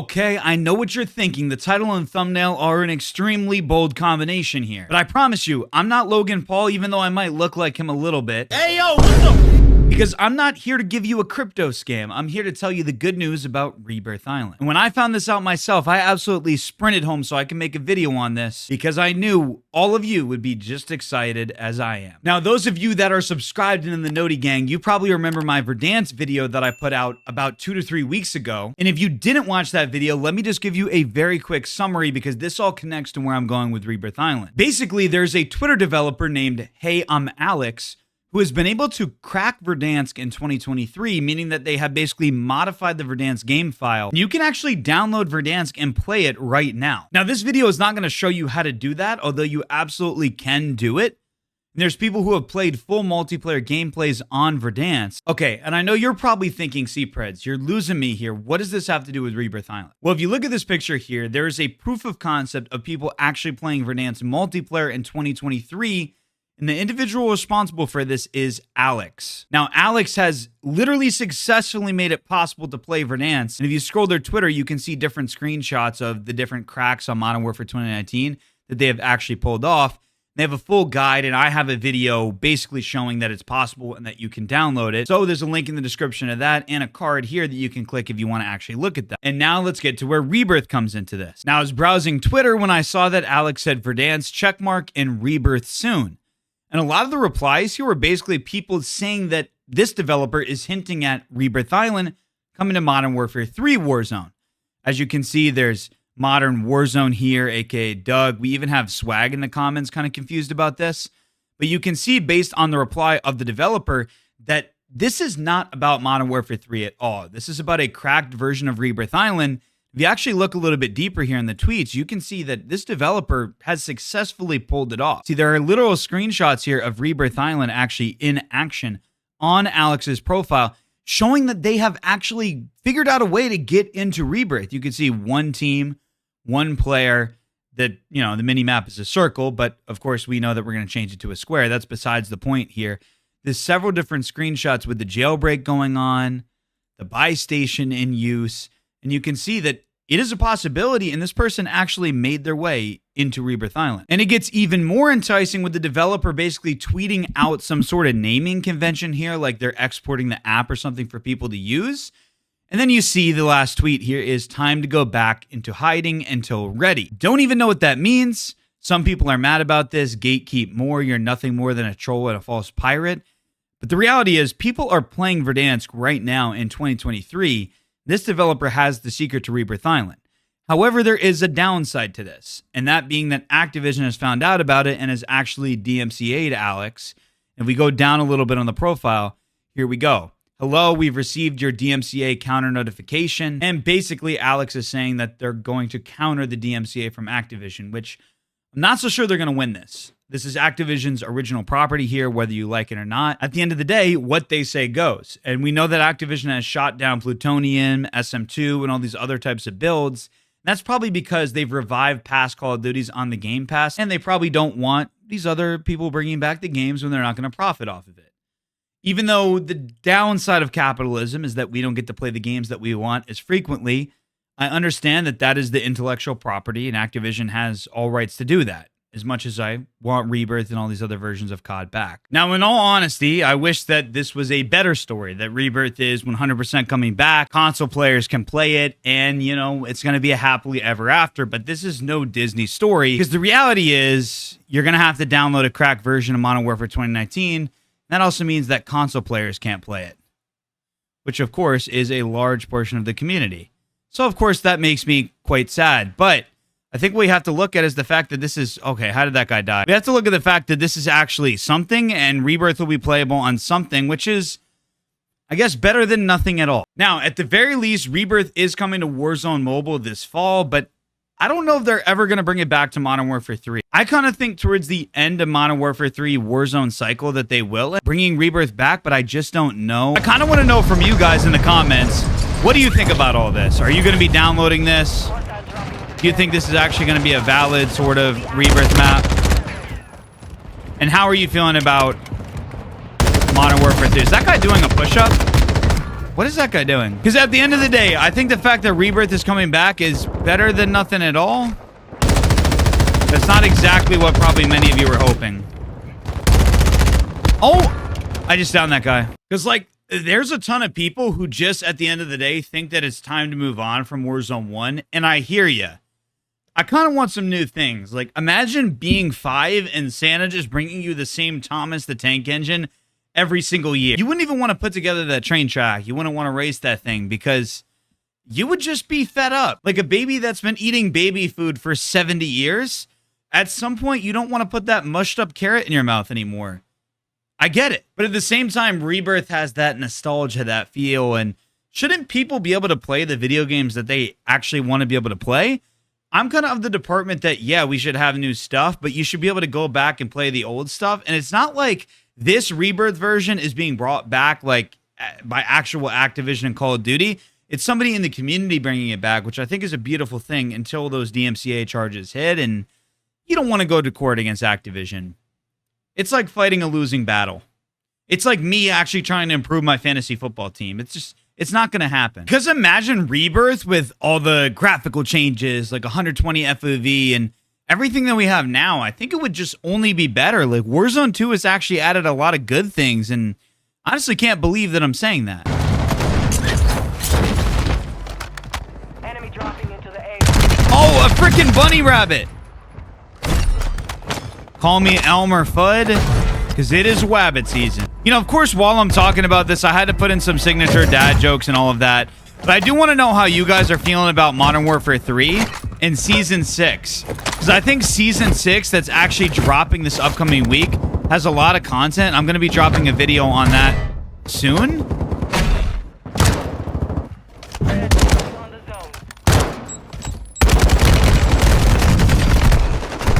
Okay, I know what you're thinking. The title and thumbnail are an extremely bold combination here. But I promise you, I'm not Logan Paul, even though I might look like him a little bit. Hey, yo, what the? Because I'm not here to give you a crypto scam. I'm here to tell you the good news about Rebirth Island. And when I found this out myself, I absolutely sprinted home so I can make a video on this because I knew all of you would be just excited as I am. Now, those of you that are subscribed and in the Noti Gang, you probably remember my Verdansk video that I put out about 2 to 3 weeks ago. And if you didn't watch that video, let me just give you a very quick summary because this all connects to where I'm going with Rebirth Island. Basically, there's a Twitter developer named Hey, I'm Alex, who has been able to crack Verdansk in 2023, meaning that they have basically modified the Verdansk game file. You can actually download Verdansk and play it right now. Now, this video is not going to show you how to do that, although you absolutely can do it. And there's people who have played full multiplayer gameplays on Verdansk. Okay, and I know you're probably thinking, Preds, you're losing me here. What does this have to do with Rebirth Island? Well, if you look at this picture here, there is a proof of concept of people actually playing Verdansk multiplayer in 2023, and the individual responsible for this is Alex. Now, Alex has literally successfully made it possible to play Verdansk. And if you scroll their Twitter, you can see different screenshots of the different cracks on Modern Warfare 2019 that they have actually pulled off. They have a full guide, and I have a video basically showing that it's possible and that you can download it. So there's a link in the description of that and a card here that you can click if you want to actually look at that. And now let's get to where Rebirth comes into this. Now, I was browsing Twitter when I saw that Alex said Verdansk checkmark and Rebirth soon. And a lot of the replies here were basically people saying that this developer is hinting at Rebirth Island coming to Modern Warfare 3 Warzone. As you can see, there's Modern Warzone here, aka Doug. We even have Swag in the comments kind of confused about this. But you can see based on the reply of the developer that this is not about Modern Warfare 3 at all. This is about a cracked version of Rebirth Island. If you actually look a little bit deeper here in the tweets, you can see that this developer has successfully pulled it off. See, there are literal screenshots here of Rebirth Island actually in action on Alex's profile, showing that they have actually figured out a way to get into Rebirth. You can see one team, one player, that, you know, the mini map is a circle, but of course we know that we're going to change it to a square. That's besides the point here. There's several different screenshots with the jailbreak going on, the buy station in use, and you can see that it is a possibility, and this person actually made their way into Rebirth Island. And it gets even more enticing with the developer basically tweeting out some sort of naming convention here, like they're exporting the app or something for people to use. And then you see the last tweet here is time to go back into hiding until ready. Don't even know what that means. Some people are mad about this. Gatekeep more. You're nothing more than a troll and a false pirate. But the reality is people are playing Verdansk right now in 2023. This developer has the secret to Rebirth Island. However, there is a downside to this, and that being that Activision has found out about it and has actually DMCA'd Alex. If we go down a little bit on the profile, here we go. Hello, we've received your DMCA counter notification. And basically, Alex is saying that they're going to counter the DMCA from Activision, which I'm not so sure they're going to win this. This is Activision's original property here, whether you like it or not. At the end of the day, what they say goes. And we know that Activision has shot down Plutonium, SM2, and all these other types of builds. That's probably because they've revived past Call of Duties on the Game Pass, and they probably don't want these other people bringing back the games when they're not going to profit off of it. Even though the downside of capitalism is that we don't get to play the games that we want as frequently, I understand that that is the intellectual property, and Activision has all rights to do that, as much as I want Rebirth and all these other versions of COD back. Now, in all honesty, I wish that this was a better story, that Rebirth is 100% coming back, console players can play it, and, you know, it's going to be a happily ever after, but this is no Disney story, because the reality is you're going to have to download a cracked version of Modern Warfare 2019. That also means that console players can't play it, which, of course, is a large portion of the community. So, of course, that makes me quite sad, but I think what we have to look at is the fact that this is, okay, how did that guy die? We have to look at the fact that this is actually something, and Rebirth will be playable on something, which is, I guess, better than nothing at all. Now, at the very least, Rebirth is coming to Warzone Mobile this fall, but I don't know if they're ever going to bring it back to Modern Warfare 3. I kind of think towards the end of Modern Warfare 3 Warzone cycle that they will, bringing Rebirth back, but I just don't know. I kind of want to know from you guys in the comments, what do you think about all this? Are you going to be downloading this? Do you think this is actually going to be a valid sort of Rebirth map? And how are you feeling about Modern Warfare 3? Is that guy doing a push-up? What is that guy doing? Because at the end of the day, I think the fact that Rebirth is coming back is better than nothing at all. That's not exactly what probably many of you were hoping. Oh, I just downed that guy. Because, like, there's a ton of people who just at the end of the day think that it's time to move on from Warzone 1. And I hear you. I kind of want some new things. Like, imagine being 5 and Santa just bringing you the same Thomas the Tank Engine every single year. You wouldn't even want to put together that train track. You wouldn't want to race that thing because you would just be fed up. Like a baby that's been eating baby food for 70 years. At some point, you don't want to put that mushed up carrot in your mouth anymore. I get it. But at the same time, Rebirth has that nostalgia, that feel. And shouldn't people be able to play the video games that they actually want to be able to play? I'm kind of the department that, yeah, we should have new stuff, but you should be able to go back and play the old stuff. And it's not like this Rebirth version is being brought back like by actual Activision and Call of Duty. It's somebody in the community bringing it back, which I think is a beautiful thing until those DMCA charges hit. And you don't want to go to court against Activision. It's like fighting a losing battle. It's like me actually trying to improve my fantasy football team. It's not going to happen. Because imagine Rebirth with all the graphical changes, like 120 FOV and everything that we have now. I think it would just only be better. Like Warzone 2 has actually added a lot of good things, and I honestly can't believe that I'm saying that. Enemy dropping into the A. Oh, a freaking bunny rabbit. Call me Elmer Fudd, because it is Wabbit season. You know, of course, while I'm talking about this, I had to put in some signature dad jokes and all of that. But I do want to know how you guys are feeling about Modern Warfare 3 and Season 6. Because I think Season 6, that's actually dropping this upcoming week, has a lot of content. I'm going to be dropping a video on that soon.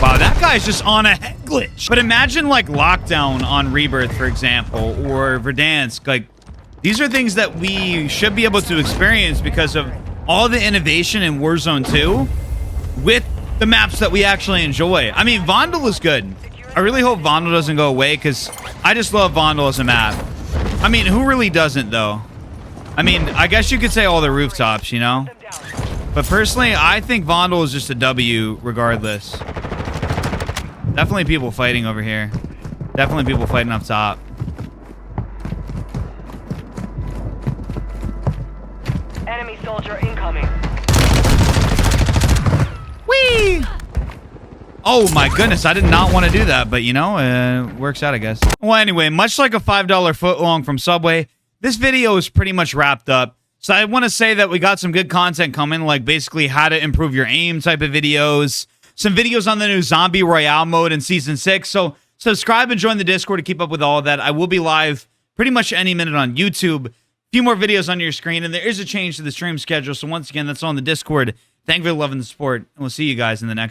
Wow, that guy's just on a head glitch. But imagine like Lockdown on Rebirth, for example, or Verdansk. Like, these are things that we should be able to experience because of all the innovation in Warzone 2 with the maps that we actually enjoy. I mean, Vondel is good. I really hope Vondel doesn't go away because I just love Vondel as a map. I mean, who really doesn't, though? I mean, I guess you could say all the rooftops, you know? But personally, I think Vondel is just a W regardless. Definitely people fighting over here. Definitely people fighting up top. Enemy soldier incoming. Whee! Oh my goodness, I did not want to do that, but you know, it works out, I guess. Well, anyway, much like a $5 footlong from Subway, this video is pretty much wrapped up. So I want to say that we got some good content coming, like basically how to improve your aim type of videos, some videos on the new Zombie Royale mode in Season 6. So subscribe and join the Discord to keep up with all of that. I will be live pretty much any minute on YouTube. A few more videos on your screen, and there is a change to the stream schedule. So once again, that's on the Discord. Thank you for the love and the support, and we'll see you guys in the next one.